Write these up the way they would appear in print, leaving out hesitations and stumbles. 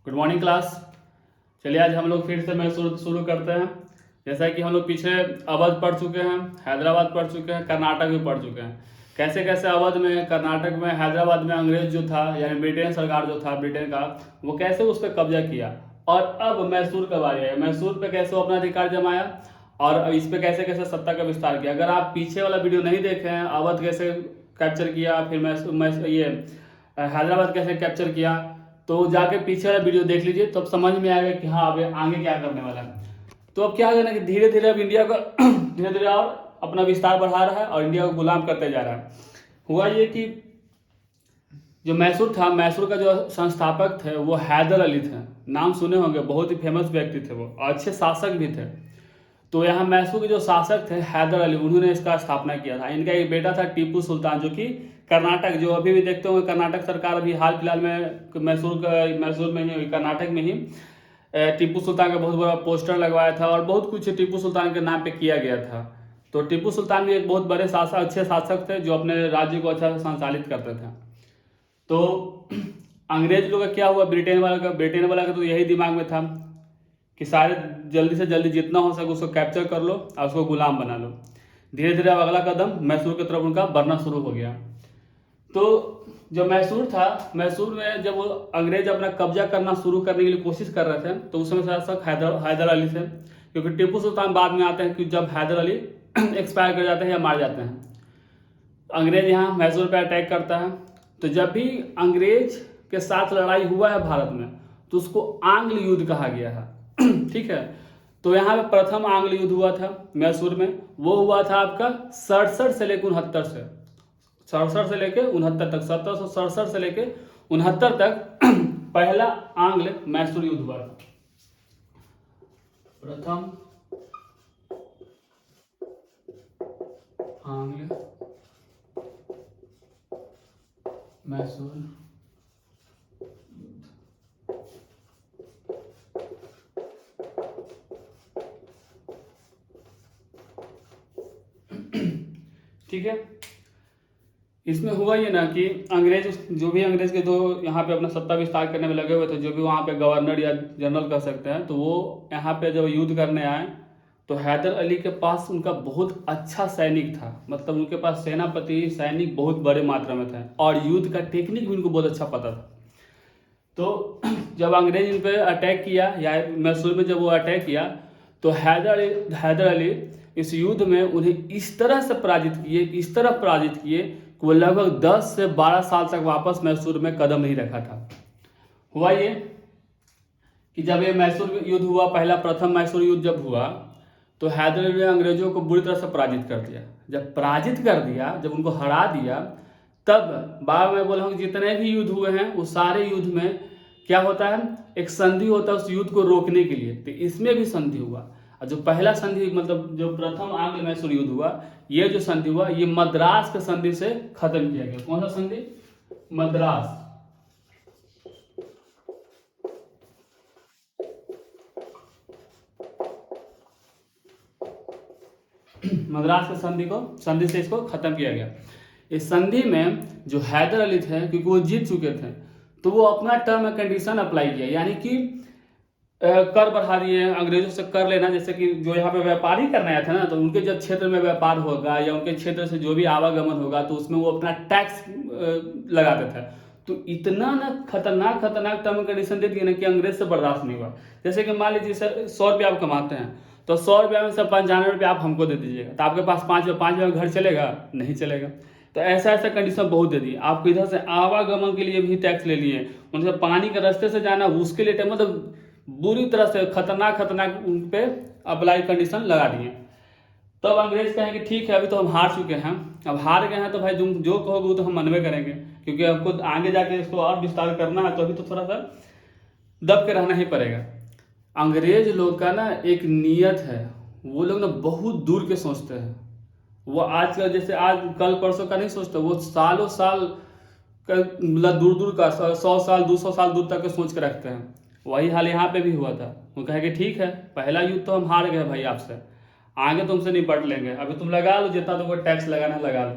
Good morning class. चलिए आज हम लोग फिर से मैं शुरू करते हैं। जैसा कि हम लोग पीछे अवध पढ़ चुके हैं, हैदराबाद पढ़ चुके हैं, कर्नाटक भी पढ़ चुके हैं। कैसे कैसे अवध में, कर्नाटक में, हैदराबाद में अंग्रेज जो था यानी ब्रिटेन सरकार जो था ब्रिटेन का, वो कैसे उस पर कब्जा किया। और अब मैसूर कब आ गया, मैसूर पे कैसे वो अपना अधिकार जमाया और अब इस पे कैसे कैसे सत्ता का विस्तार किया। अगर आप पीछे वाला वीडियो नहीं देखे हैं, अवध कैसे कैप्चर किया, फिर ये हैदराबाद कैसे कैप्चर किया, तो जाके पीछे वाला वीडियो देख लीजिए, तब समझ में आएगा कि हाँ अब आगे क्या करने वाला है। तो अब क्या है ना कि धीरे धीरे अब इंडिया का धीरे धीरे और अपना विस्तार बढ़ा रहा है और इंडिया को गुलाम करते जा रहा है। हुआ ये कि जो मैसूर था, मैसूर का जो संस्थापक थे वो हैदर अली थे। नाम सुने होंगे, बहुत ही फेमस व्यक्ति थे वो और अच्छे शासक भी थे। तो यहाँ मैसूर के जो शासक थे हैदर अली, उन्होंने इसका स्थापना किया था। इनका एक बेटा था टीपू सुल्तान, जो कि कर्नाटक, जो अभी भी देखते होंगे कर्नाटक सरकार अभी हाल फिलहाल में मैसूर में ही, कर्नाटक में ही टीपू सुल्तान का बहुत बड़ा पोस्टर लगवाया था और बहुत कुछ टीपू सुल्तान के नाम पे किया गया था। तो टीपू सुल्तान भी एक बहुत बड़े शासक, अच्छे शासक थे जो अपने राज्य को अच्छा से संचालित करते थे। तो अंग्रेज लोग का क्या हुआ, ब्रिटेन वाला का तो यही दिमाग में था कि सारे जल्दी से जल्दी जितना हो सके उसको कैप्चर कर लो और उसको गुलाम बना लो। धीरे धीरे अब अगला कदम मैसूर की तरफ उनका बढ़ना शुरू हो गया। तो जो मैसूर था, मैसूर में जब वो अंग्रेज अपना कब्जा करना शुरू करने के लिए कोशिश कर रहे थे, तो उस समय शासक हैदर अली थे, क्योंकि टीपू सुल्तान बाद में आते हैं कि जब हैदर अली एक्सपायर कर जाते हैं या मार जाते हैं। अंग्रेज यहाँ मैसूर पे अटैक करता है। तो जब भी अंग्रेज के साथ लड़ाई हुआ है भारत में, तो उसको आंग्ल युद्ध कहा गया है ठीक है। तो यहाँ पे प्रथम आंग्ल युद्ध हुआ था मैसूर में। वो हुआ था आपका 67 से लेकर 69 से, 67 से लेकर 69 तक, 1767 से लेकर 69 तक पहला आंग्ल मैसूर युद्ध हुआ था। प्रथम आंग्ल मैसूर युद्ध। ठीक है। इसमें हुआ ये ना कि अंग्रेज, जो भी अंग्रेज के जो यहाँ पे अपना सत्ता विस्तार करने में लगे हुए थे, जो भी वहाँ पे गवर्नर या जनरल कह सकते हैं, तो वो यहाँ पे जब युद्ध करने आए तो हैदर अली के पास उनका बहुत अच्छा सैनिक था। मतलब उनके पास सेनापति सैनिक बहुत बड़े मात्रा में थे और युद्ध का टेक्निक भी उनको बहुत अच्छा पता था। तो जब अंग्रेज इन पे अटैक किया या मैसूर में जब वो अटैक किया, तो हैदर अली इस युद्ध में उन्हें इस तरह से पराजित किए कि वो लगभग 10 से 12 साल तक वापस मैसूर में कदम नहीं रखा था। हुआ ये कि जब ये मैसूर युद्ध हुआ, पहला प्रथम मैसूर युद्ध जब हुआ, तो हैदर अली ने अंग्रेजों को बुरी तरह से पराजित कर दिया। जब पराजित कर दिया, जब उनको हरा दिया, तब बाद में बोला हूँ जितने भी युद्ध हुए हैं उस सारे युद्ध में क्या होता है, एक संधि होता है उस युद्ध को रोकने के लिए। तो इसमें भी संधि हुआ और जो पहला संधि, मतलब जो प्रथम आंग्ल मैसूर युद्ध हुआ, ये जो संधि हुआ ये मद्रास के संधि से खत्म किया गया। कौन सा संधि? मद्रास। मद्रास के संधि से इसको खत्म किया गया। इस संधि में जो हैदर अली थे, क्योंकि वो जीत चुके थे, तो वो अपना टर्म एंड कंडीशन अप्लाई किया, यानी कि कर बढ़ा दिए अंग्रेजों से कर लेना। जैसे कि जो यहाँ पे व्यापारी करने आए थे ना, तो उनके जब क्षेत्र में व्यापार होगा या उनके क्षेत्र से जो भी आवागमन होगा, तो उसमें वो अपना टैक्स लगाते थे। तो इतना ना खतरनाक टर्म एंड कंडीशन दे दिए ना कि अंग्रेज से बर्दाश्त नहीं हुआ। जैसे कि मान लीजिए सर 100 रुपये आप कमाते हैं, तो 100 रुपया में से 95 रुपये आप हमको दे दीजिएगा, तो आपके पास 5 रुपये में घर चलेगा? नहीं चलेगा। तो ऐसा कंडीशन बहुत दे दी। आपको इधर से आवागमन के लिए भी टैक्स ले लिए, उनसे पानी के रास्ते से जाना उसके लिए, मतलब बुरी तरह से खतरनाक उन पे अप्लाई कंडीशन लगा दिए। तब अंग्रेज कहें कि ठीक है, अभी तो हम हार चुके हैं, अब हार गए हैं तो भाई तुम जो कहोगे वो तो हम मनवे करेंगे, क्योंकि हमको आगे जाके इसको और विस्तार करना है, तो अभी तो थोड़ा सा दब के रहना ही पड़ेगा। अंग्रेज लोग का ना एक नियत है, वो लोग ना बहुत दूर के सोचते हैं। वो आज का, जैसे आज कल परसों का नहीं सोचते, वो सालों साल का, मतलब दूर दूर का 100 साल 200 साल दूर तक के सोच के रखते हैं। वही हाल यहाँ पे भी हुआ था। वो कहे कि ठीक है, पहला युद्ध तो हम हार गए भाई आपसे, आगे तुमसे निपट लेंगे, अभी तुम लगा लो जितना तुमको टैक्स लगाना है लगा लो।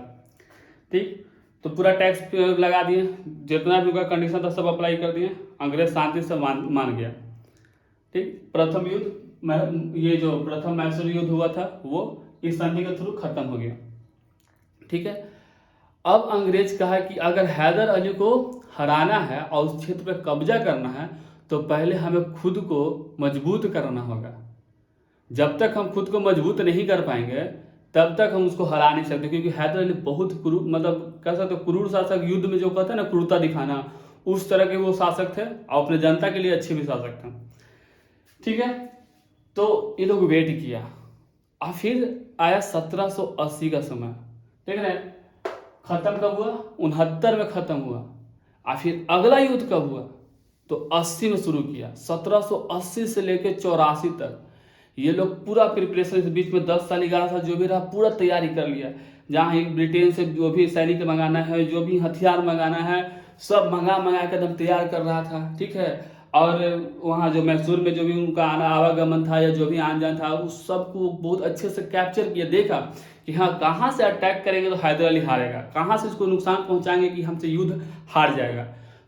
ठीक। तो पूरा टैक्स लगा दिए, जितना भी उनका कंडीशन था सब अप्लाई कर दिए, अंग्रेज शांति से मान गया। ठीक, प्रथम युद्ध ये जो प्रथम मैसूर युद्ध हुआ था वो इस संधि के थ्रू खत्म हो गया। ठीक है, अब अंग्रेज कहा कि अगर हैदर अली को हराना है और उस क्षेत्र पर कब्जा करना है तो पहले हमें खुद को मजबूत करना होगा। जब तक हम खुद को मजबूत नहीं कर पाएंगे तब तक हम उसको हरा नहीं सकते, क्योंकि हैदर अली बहुत मतलब कह सकते क्रूर शासक, युद्ध में जो कहते हैं ना क्रूरता दिखाना, उस तरह के वो शासक थे और अपने जनता के लिए अच्छे भी शासक थे। ठीक है, तो ये लोग वेट किया और फिर आया 1780 का समय। देख रहे हैं खत्म कब हुआ, 69 में खत्म हुआ। और फिर अगला युद्ध कब हुआ, तो 80 में शुरू किया। 1780 से लेकर 84 तक ये लोग पूरा प्रिपरेशन, इस बीच में 10 साल 11 साल जो भी रहा पूरा तैयारी कर लिया। जहाँ ब्रिटेन से जो भी सैनिक मंगाना है, जो भी हथियार मंगाना है, सब मंगा के एकदम तैयार कर रहा था। ठीक है, और वहाँ जो मैसूर में जो भी उनका आवागमन था या जो भी आन जान था उस सबको बहुत अच्छे से कैप्चर किया, देखा कि हाँ कहाँ से अटैक करेंगे तो हैदर अली हारेगा, कहाँ से इसको नुकसान पहुँचाएंगे कि हमसे युद्ध हार जाएगा।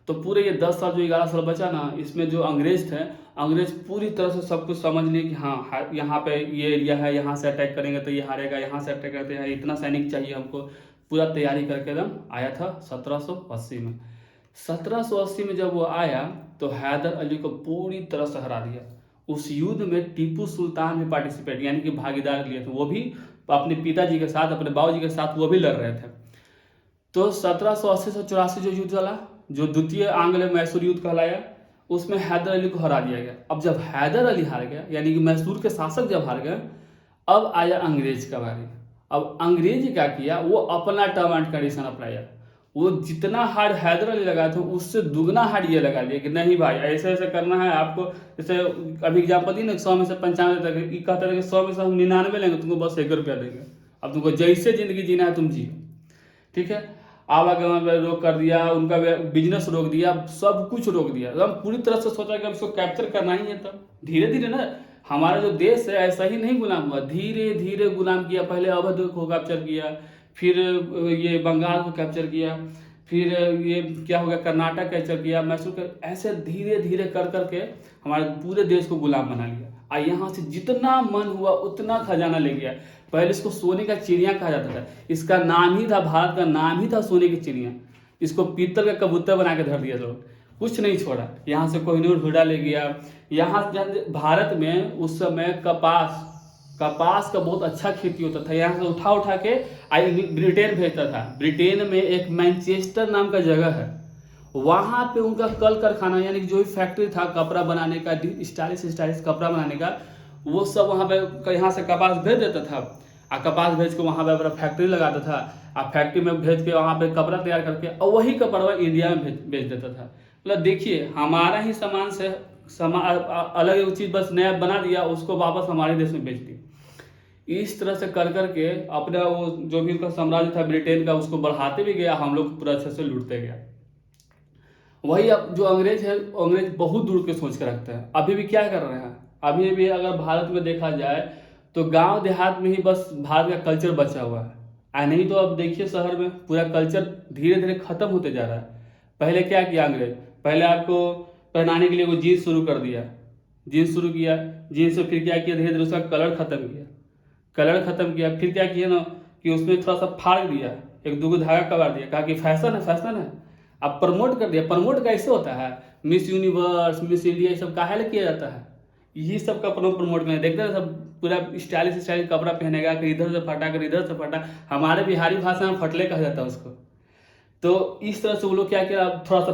तो पूरे ये 10 साल जो 11 साल बचा ना, इसमें जो अंग्रेज थे, अंग्रेज पूरी तरह से सब कुछ समझ लिए कि हाँ यहाँ पे ये एरिया है, यहाँ से अटैक करेंगे तो ये हारेगा, यहाँ से अटैक करते हैं इतना सैनिक चाहिए हमको, पूरा तैयारी करके एकदम आया था 1780 में। 1780 में जब वो आया तो हैदर अली को पूरी तरह से हरा दिया। उस युद्ध में टीपू सुल्तान भी पार्टिसिपेट यानी कि भागीदार लिए थे, वो भी अपने पिताजी के साथ, अपने बाबूजी के साथ वो भी लड़ रहे थे। तो 1780 से 84 जो युद्ध चला, जो द्वितीय आंग्ल मैसूर युद्ध कहलाया, उसमें हैदर अली को हरा दिया गया। अब जब हैदर अली हार गया यानी कि मैसूर के शासक जब हार गए, अब आया अंग्रेज का बारी। अब अंग्रेज क्या किया, वो अपना टर्म एंड कंडीशन अप्लाई, वो जितना हार्ड हैदर अली लगाया था उससे दुगना हार्ड ये लगा दिया कि नहीं भाई ऐसे ऐसे करना है आपको। जैसे अभी एग्जाम्पल दी ना 100 में से 95 तक, कहते थे कि 100 में से हम 99 लेंगे, तुमको बस 1 रुपया देंगे, अब तुमको जैसे जिंदगी जीना है तुम जियो। ठीक है, आवागमन में रोक कर दिया, उनका बिजनेस रोक दिया, सब कुछ रोक दिया। हम पूरी तरह से सोचा कि इसको कैप्चर करना ही है। तब धीरे धीरे ना हमारा जो देश है ऐसा ही नहीं गुलाम हुआ, धीरे धीरे गुलाम किया। पहले अवध को कैप्चर किया, फिर ये बंगाल को कैप्चर किया, फिर ये क्या हो गया कर्नाटक कैप्चर किया, मैसूर कर, ऐसे धीरे धीरे कर करके हमारे पूरे देश को गुलाम बना लिया। और यहाँ से जितना मन हुआ उतना खजाना ले गया। पहले इसको सोने का चिड़िया कहा जाता था, इसका नाम ही था, भारत का नाम ही था सोने की चिड़िया। इसको पीतल का कबूतर बना के धर दिया, लोग कुछ नहीं छोड़ा। यहाँ से कोहिनूर हीरा ले गया। यहाँ भारत में उस समय कपास का बहुत अच्छा खेती होता था, यहाँ से उठा के ब्रिटेन भेजता था। ब्रिटेन में एक मैनचेस्टर नाम का जगह है, वहाँ पे उनका कल कारखाना यानी कि जो भी फैक्ट्री था कपड़ा बनाने का, स्टाइलिश कपड़ा बनाने का, वो सब वहाँ पे यहाँ से कपास भेज देता था। और कपास भेज के वहाँ पे अपना फैक्ट्री लगाता था, और फैक्ट्री में भेज के वहाँ पे कपड़ा तैयार करके और वही कपड़ा इंडिया में बेच देता था। मतलब देखिए हमारा ही सामान से अलग एक चीज़ बस नया बना दिया, उसको वापस हमारे देश में बेच दी। इस तरह से कर करके अपना वो जो भी उनका साम्राज्य था ब्रिटेन का, उसको बढ़ाते भी गया, हम लोग पूरा अच्छे से लूटते गया। वही अब जो अंग्रेज है, अंग्रेज बहुत दूर के सोच के रखते हैं। अभी भी क्या कर रहे हैं, अभी भी अगर भारत में देखा जाए तो गांव देहात में ही बस भारत का कल्चर बचा हुआ है। नहीं तो अब देखिए शहर में पूरा कल्चर धीरे धीरे खत्म होते जा रहा है। पहले क्या किया अंग्रेज, पहले आपको पहनाने के लिए वो जीन्स शुरू कर दिया, जीन्स शुरू किया, जीन्स से फिर क्या किया धीरे धीरे उसका कलर खत्म किया, फिर क्या किया ना कि उसमें थोड़ा सा फाड़ दिया, एक दो धागा कबाड़ दिया, कहा कि फैशन है। अब प्रमोट कर दिया। प्रमोट कैसे होता है, मिस यूनिवर्स, मिस इंडिया, ये सब काहे लिए किया जाता है, यही सब का प्रमोट करना। देखते हैं सब पूरा स्टाइलिश कपड़ा पहनेगा, कि इधर से फटा कर इधर से फटा, हमारे बिहारी भाषा में फटले कहा जाता है उसको। तो इस तरह से वो लोग क्या किया, अब थोड़ा सा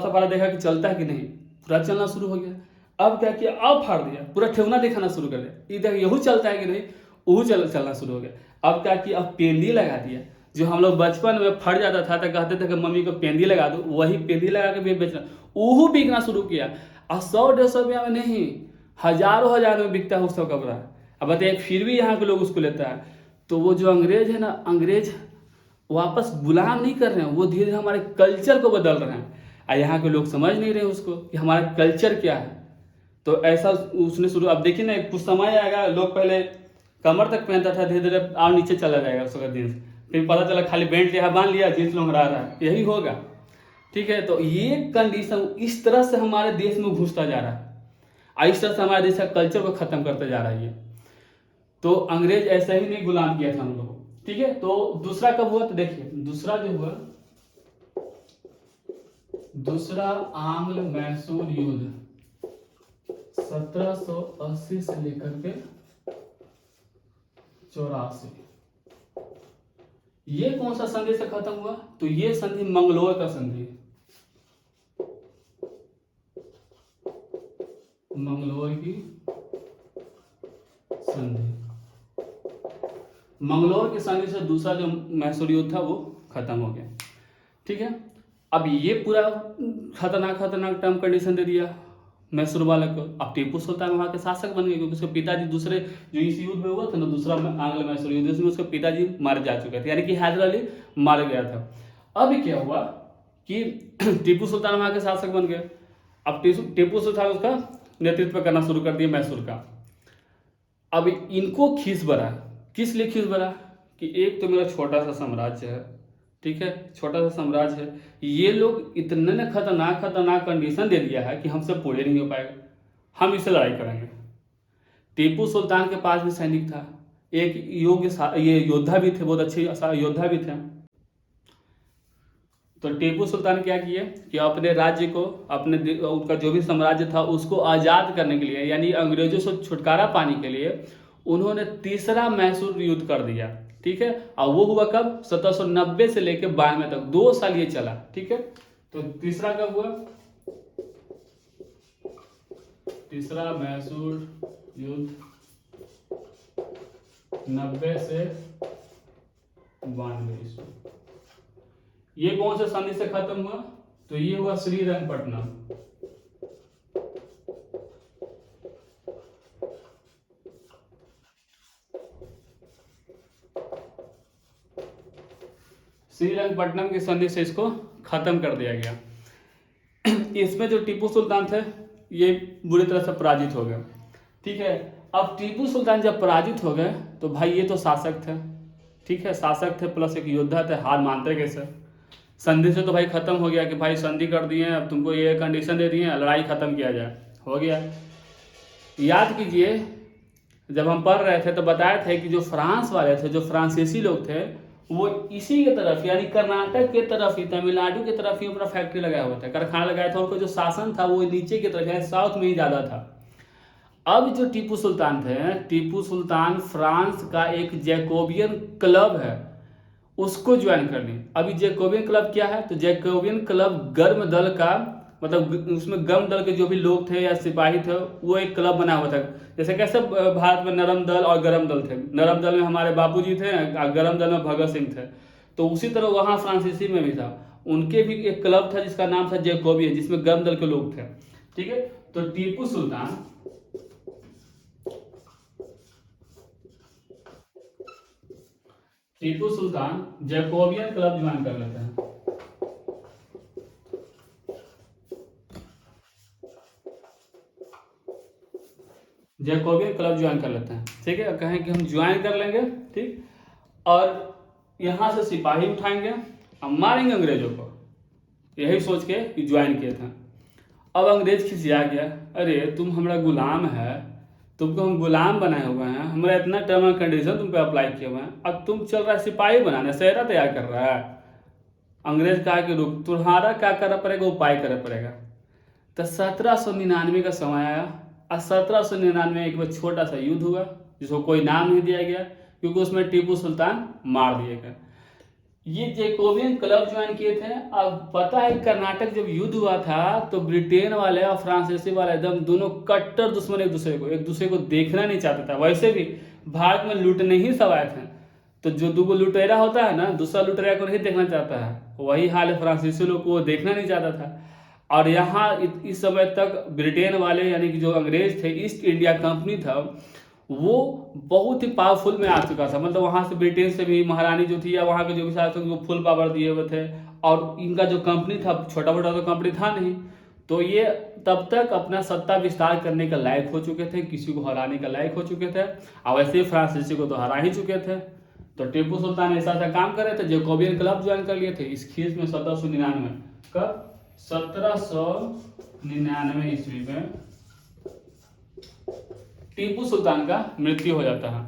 फाड़ा, देखा कि चलता है कि नहीं, पूरा चलना शुरू हो गया। अब क्या किया, अब फाड़ दिया, पूरा ठेवना दिखाना शुरू कर दिया, इधर यहू चलता है कि नहीं, वो चलना शुरू हो गया। अब क्या किया, अब पेंदी लगा दिया। जो हम लोग बचपन में फट जाता था तो कहते थे कि मम्मी को पेंदी लगा दो, वही पेंदी लगा के भी बेचना, वो बिकना शुरू किया। और 100-150 रुपया में नहीं, हजारों में बिकता है उसका कपड़ा। अब बताइए फिर भी यहाँ के लोग उसको लेता है। तो वो जो अंग्रेज है ना, अंग्रेज वापस गुलाम नहीं कर रहे हैं, वो धीरे धीरे हमारे कल्चर को बदल रहे हैं। और यहाँ के लोग समझ नहीं रहे उसको कि हमारा कल्चर क्या है। तो ऐसा उसने शुरू, अब देखिए ना कुछ समय आएगा, लोग पहले कमर तक पहनता था, धीरे धीरे और नीचे चला जाएगा उसका जींस, फिर पता चला खाली बेल्ट यहाँ बांध लिया, जींस लंगड़ा रहा है, यही होगा। ठीक है, तो ये कंडीशन इस तरह से हमारे देश में घुसता जा रहा है और इस तरह से हमारे देश का कल्चर को खत्म करते जा रहा है ये। तो अंग्रेज ऐसा ही नहीं गुलाम किया था हम लोगों को। ठीक है, तो दूसरा कब हुआ, तो देखिए दूसरा जो हुआ, दूसरा आंग्ल मैसूर युद्ध 1780 से लेकर के 84। ये कौन सा संधि से खत्म हुआ, तो ये संधि मंगलोर का संधि, मंगलोर की संधि। मंगलोर की संधि से दूसरा जो मैसूर युद्ध था वो खत्म हो गया। ठीक है, अब ये पूरा खतरनाक टर्म कंडीशन दे दिया मैसूर वाले को। अब टीपू सुल्तान वहां के शासक बन गए, क्योंकि उसके पिताजी दूसरे जो इस युद्ध में हुआ था ना, दूसरा आंग्ल मैसूर युद्ध, उसमें उसके पिताजी मारे जा चुके थे, यानी कि हैदर अली मार गया था। अब क्या हुआ कि टीपू सुल्तान वहां के शासक बन गए। अब टीपू सुल्तान उसका नेतृत्व करना शुरू कर दिया मैसूर का। अब इनको खींच भरा, किस लिए खींच भरा कि एक तो मेरा छोटा सा साम्राज्य है, ठीक है, छोटा सा साम्राज्य है, ये लोग इतने ने खतरनाक कंडीशन दे दिया है कि हमसे पूरे नहीं हो पाएगा, हम इससे लड़ाई करेंगे। टीपू सुल्तान के पास भी सैनिक था, एक ये योद्धा भी थे, बहुत अच्छे योद्धा भी थे। तो टीपू सुल्तान क्या किए कि अपने राज्य को, अपने उनका जो भी साम्राज्य था उसको आज़ाद करने के लिए, यानी अंग्रेजों से छुटकारा पाने के लिए उन्होंने तीसरा मैसूर युद्ध कर दिया। ठीक है, और वो हुआ कब, 1790 से लेकर 92 तक, 2 साल ये चला। ठीक है, तो तीसरा कब हुआ, तीसरा मैसूर युद्ध 90 से 92 ईस्वी। ये कौन से संधि से खत्म हुआ, तो ये हुआ श्रीरंगपट्टनम। श्रीरंगपट्टनम की संधि से इसको खत्म कर दिया गया। इसमें जो टीपू सुल्तान थे ये बुरी तरह से पराजित हो गए। ठीक है, अब टीपू सुल्तान जब पराजित हो गए तो भाई ये तो शासक थे, ठीक है, शासक थे प्लस एक योद्धा थे, हार मानते कैसे। संधि से तो भाई खत्म हो गया कि भाई संधि कर दिए, अब तुमको ये कंडीशन दे दिए, लड़ाई खत्म किया जाए, हो गया। याद कीजिए जब हम पढ़ रहे थे तो बताए थे कि जो फ्रांस वाले थे, जो फ्रांसीसी लोग थे, वो इसी के तरफ यानी कर्नाटक के तरफ ही, तमिलनाडु की तरफ ही अपना फैक्ट्री लगाया हुआ था, कारखाना लगाया था। उनका जो शासन था वो नीचे की तरफ यानी साउथ में ही ज़्यादा था। अब जो टीपू सुल्तान थे, टीपू सुल्तान फ्रांस का एक जैकोबियन क्लब है उसको ज्वाइन कर ली। अभी जैकोबियन क्लब क्या है, तो जैकोबियन क्लब गर्म दल का, मतलब उसमें गर्म दल के जो भी लोग थे या सिपाही थे वो एक क्लब बना हुआ था। जैसे कैसे भारत में नरम दल और गरम दल थे, नरम दल में हमारे बापूजी थे और गरम दल में भगत सिंह थे, तो उसी तरह वहाँ फ्रांसीसी में भी था, उनके भी एक क्लब था जिसका नाम था जैकोबियन, जिसमें गर्म दल के लोग थे। ठीक है, तो Tipu Sultan Jacobian club join कर लेते हैं। जैकोबियन क्लब ज्वाइन कर लेते हैं। ठीक है, कहें कि हम ज्वाइन कर लेंगे, ठीक, और यहाँ से सिपाही उठाएंगे, हम मारेंगे अंग्रेजों को, यही सोच के ज्वाइन किए थे। अब अंग्रेज खिसिया गया, अरे तुम हमारा गुलाम है, तुमको हम गुलाम बनाए हुए हैं, हमारा इतना टर्म एंड कंडीशन तुम पे अप्लाई किए हुए हैं, अब तुम चल रहा है सिपाही बनाने, सेहरा तैयार कर रहा है। अंग्रेज कहा कि रुक, तुम्हारा क्या करना पड़ेगा, उपाय करना पड़ेगा। तो 1799 का समय आया और 1799 में एक बार छोटा सा युद्ध हुआ जिसको कोई नाम नहीं दिया गया, क्योंकि उसमें टीपू सुल्तान मार दिए गए। ये जैकोबियन क्लब ज्वाइन किए थे। अब पता है कर्नाटक जब युद्ध हुआ था तो ब्रिटेन वाले और फ्रांसीसी वाले एकदम दोनों कट्टर दुश्मन, एक दूसरे को देखना नहीं चाहता था। वैसे भी भारत में लूटने ही सब आए थे, तो जो दो लुटेरा होता है ना, दूसरा लुटेरा को नहीं देखना चाहता है, वही हाल है फ्रांसीसी लोग को, वो देखना नहीं चाहता था। और यहाँ इस समय तक ब्रिटेन वाले यानी कि जो अंग्रेज थे, ईस्ट इंडिया कंपनी था, वो बहुत ही पावरफुल में आ चुका था। मतलब वहाँ से ब्रिटेन से भी महारानी जो थी या वहाँ के जो भी शासक वो फुल पावर दिए हुए थे, और इनका जो कंपनी था छोटा मोटा तो कंपनी था नहीं, तो ये तब तक अपना सत्ता विस्तार करने का लायक हो चुके थे, किसी को हराने का लायक हो चुके थे, और वैसे ही फ्रांसीसी को तो हरा ही चुके थे। तो टीपू सुल्तान ऐसा ऐसा काम कर रहे थे, जैकोबियन क्लब ज्वाइन कर लिए थे इस खीस में 1799 कब 1799 ईस्वी में टीपू सुल्तान का मृत्यु हो जाता है।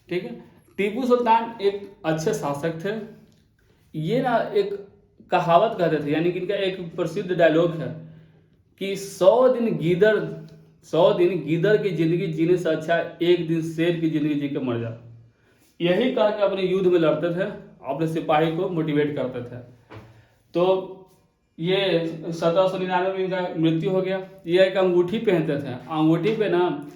ठीक है, टीपू सुल्तान एक अच्छे शासक थे। ये ना एक कहावत कहते थे, यानी कि इनका एक प्रसिद्ध डायलॉग है कि 100 दिन गीदड़ की जिंदगी जीने से अच्छा एक दिन शेर की जिंदगी जी के मर जा। यही कह के अपने युद्ध में लड़ते थे, अपने सिपाही को मोटिवेट करते थे। तो ये 1799 में इनका मृत्यु हो गया। ये एक अंगूठी पहनते थे, अंगूठी पे ना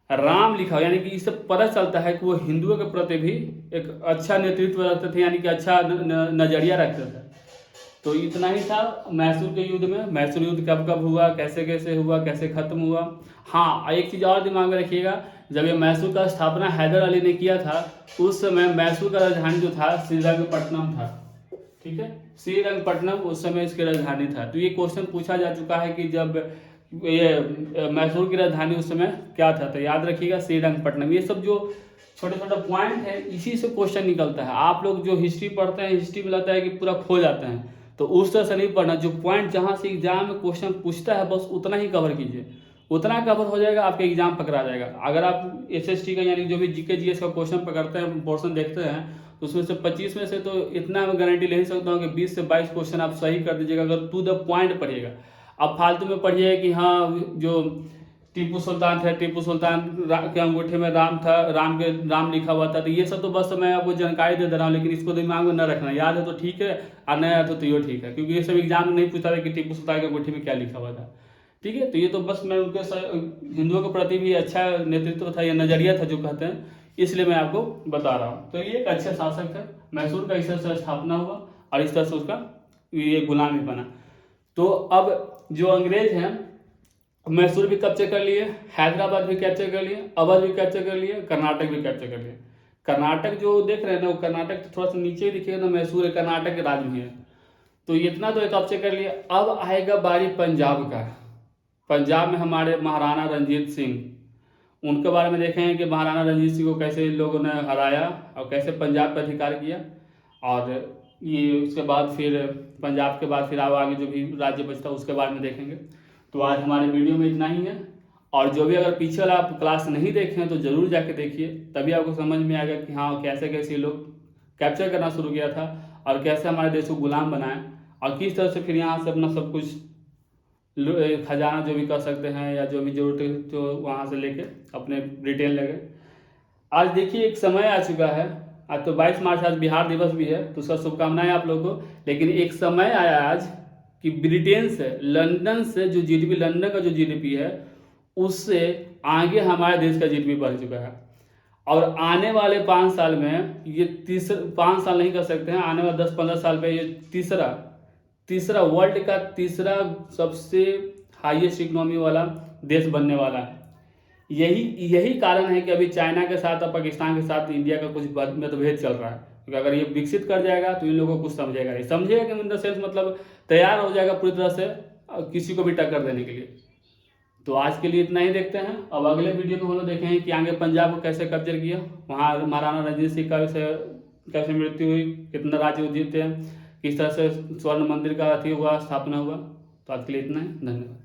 राम लिखा, यानी कि इससे पता चलता है कि वो हिंदुओं के प्रति भी एक अच्छा नेतृत्व रखते थे, यानी कि अच्छा नजरिया रखते थे। तो इतना ही था मैसूर के युद्ध में। मैसूर युद्ध कब कब हुआ, कैसे कैसे हुआ, कैसे खत्म हुआ। हाँ, एक चीज़ और दिमाग में रखिएगा, जब ये मैसूर का स्थापना हैदर अली ने किया था, उस समय मैसूर का राजधानी जो था श्रीरंगपट्टनम था। ठीक है, श्रीरंगपट्टनम उस समय इसकी राजधानी था। तो ये क्वेश्चन पूछा जा चुका है कि जब ये मैसूर की राजधानी उस समय क्या था, तो याद रखिएगा श्रीरंगपट्टनम। ये सब जो छोटे छोटे पॉइंट है, इसी से क्वेश्चन निकलता है। आप लोग जो हिस्ट्री पढ़ते हैं, हिस्ट्री में लगता है कि पूरा खो जाते हैं, तो उस तरह से नहीं पढ़ना। जो पॉइंट जहाँ से एग्जाम में क्वेश्चन पूछता है, बस उतना ही कवर कीजिए, उतना कवर हो जाएगा, आपका एग्जाम पकड़ा जाएगा। अगर आप एसएसटी का यानी जो भी जीके जीएस का क्वेश्चन पकड़ते हैं, पोर्शन देखते हैं, तो उसमें से 25 में से तो इतना मैं गारंटी ले ही सकता हूँ कि 20 से 22 क्वेश्चन आप सही कर दीजिएगा, अगर टू द पॉइंट पढ़िएगा। अब फालतू में पढ़िए कि हाँ जो टीपू सुल्तान थे, टीपू सुल्तान के अंगूठे में राम था, राम लिखा हुआ था, तो ये सब तो बस मैं आपको जानकारी दे रहा हूँ, लेकिन इसको दिमाग में न रखना। याद है तो ठीक है, और नहीं याद तो ये ठीक है, क्योंकि ये सब एग्जाम में नहीं पूछता था कि टीपू सुल्तान के अंगूठे में क्या लिखा हुआ था। ठीक है, तो ये तो बस मैं उनके हिंदुओं के प्रति भी अच्छा नेतृत्व था या नजरिया था जो कहते हैं, इसलिए मैं आपको बता रहा हूँ। तो ये एक अच्छे शासक थे। मैसूर का इस तरह से स्थापना हुआ और इस तरह से उसका ये गुलाम ही बना। तो अब जो अंग्रेज हैं, मैसूर भी कैप्चर कर लिए, हैदराबाद भी कैप्चर कर लिए, अवध भी कैप्चर कर लिए, कर्नाटक भी कैप्चर कर लिए। कर्नाटक जो देख रहे हैं ना, वो कर्नाटक थोड़ा सा नीचे दिखेगा ना, मैसूर है कर्नाटक के राज्य में है। तो इतना तो कैप्चर कर लिया। अब आएगा बारी पंजाब का। पंजाब में हमारे महाराणा रंजीत सिंह, उनके बारे में देखेंगे कि महाराणा रंजीत सिंह को कैसे लोगों ने हराया और कैसे पंजाब पर अधिकार किया। और ये उसके बाद फिर पंजाब के बाद फिर आगे जो भी राज्य बचता है उसके बारे में देखेंगे। तो आज हमारे वीडियो में इतना ही है। और जो भी अगर पीछे वाला आप क्लास नहीं देखे हैं तो ज़रूर जाके देखिए, तभी आपको समझ में आएगा कि हाँ कैसे कैसे लोग कैप्चर करना शुरू किया था और कैसे हमारे देश को गुलाम बनाए और किस तरह से फिर यहाँ से अपना सब कुछ खजाना जो भी कर सकते हैं या जो भी जरूरत है तो वहाँ से लेके अपने रिटेल ले गए। आज देखिए एक समय आ चुका है, आज तो 22 मार्च, आज बिहार दिवस भी है, तो उसका शुभकामनाएं आप लोगों को। लेकिन एक समय आया आज कि ब्रिटेन से, लंदन से जो जीडीपी, लंदन का जो जीडीपी है उससे आगे हमारे देश का जीडीपी बढ़ चुका है। और आने वाले 5 साल में ये 5 साल नहीं कर सकते हैं, आने वाले 10-15 साल में ये तीसरा वर्ल्ड का तीसरा सबसे हाईएस्ट इकोनॉमी वाला देश बनने वाला है। यही कारण है कि अभी चाइना के साथ और पाकिस्तान के साथ इंडिया का कुछ मतभेद चल रहा है, क्योंकि अगर ये विकसित कर जाएगा तो इन लोगों को कुछ समझेगा नहीं, समझेगा कि इन द सेंस मतलब तैयार हो जाएगा पूरी तरह से किसी को भी टक्कर देने के लिए। तो आज के लिए इतना ही देखते हैं। अब अगले वीडियो में हम लोग देखेंगे कि आगे पंजाब को कैसे कब्जा किया, वहाँ महाराणा रंजीत सिंह का कैसे मृत्यु हुई, कितना राज्य जीते हैं, किस तरह से स्वर्ण मंदिर का अथी हुआ, स्थापना हुआ। तो आज के लिए इतना ही, धन्यवाद।